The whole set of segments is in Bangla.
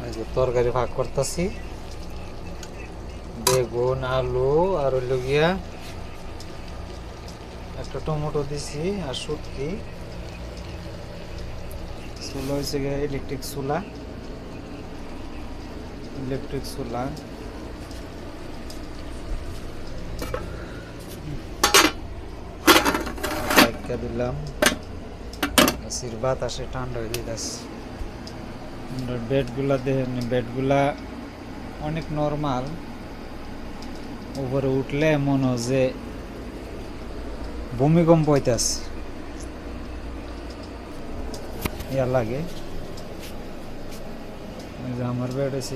এই যে তরকারি ভাগ করতেছি, বেগুন আলু আর হইল গিয়া একটা টমেটো দিছি আর শুটকি। চুলা হয়েছে গিয়া ইলেকট্রিক চুলা, দিলাম বাতাসে ঠান্ডা হয়ে দিতেছে। বেডগুলা দেখেন, বেডগুলা অনেক নরমাল, উপরে উঠলে মনে হয় যে ভূমিকম্প হইতেছে ইয়া লাগে। আমার বেড আছে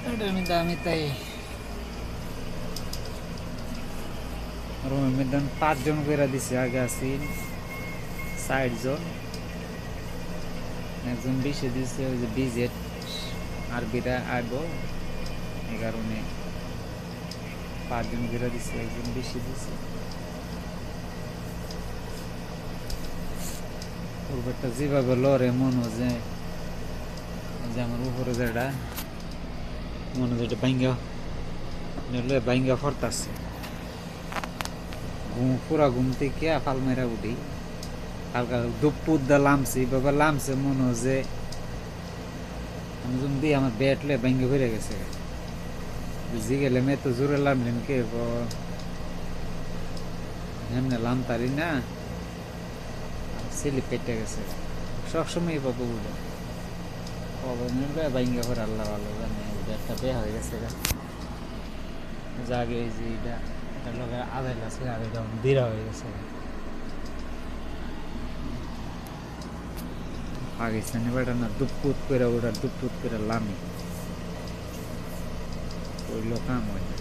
এটার মধ্যে আমি তাই রুমের মধ্যে 5 জন করে দিছি, আগে আছি 60 জন, একজন 20 দিচ্ছে, ওই যে বিজেট আরবিরা আইব, এই কারণে 5 জন করে দিচ্ছে, একজন 20 দিচ্ছে। উপরটা যেভাবে লড়ে মনে হয় যে আমার উপরে যেটা মনে হয় যেটা বাইঙ্গা ফরতাছে। পুরা ঘুম থেকে ফাল মেরা উঠি, হালকা দুপুর দা লামছি, বাবা লামছে মনে হয় যে আমি দিয়ে আমার ব্যাটলে বাইঙ্গে ফিরে গেছে। জি গেলে মেয়ে তো জোরে লামলেন কে এমনি লামতারি না, সিলি পেটে গেছে। সবসময় বাবু উঠে বাইঙ্গা করে আল্লাহ ভালো জানে, ব্যাটটা বেয়া হয়ে গেছে জাগে। এই যে এটা লোক আদায় আছে, আদায়টা দিরা হয়ে গেছে। পাকিস্তানি বেটা না দুপুত করে ওটা দুপুত করে লামি ওই লোক কাম হয় না।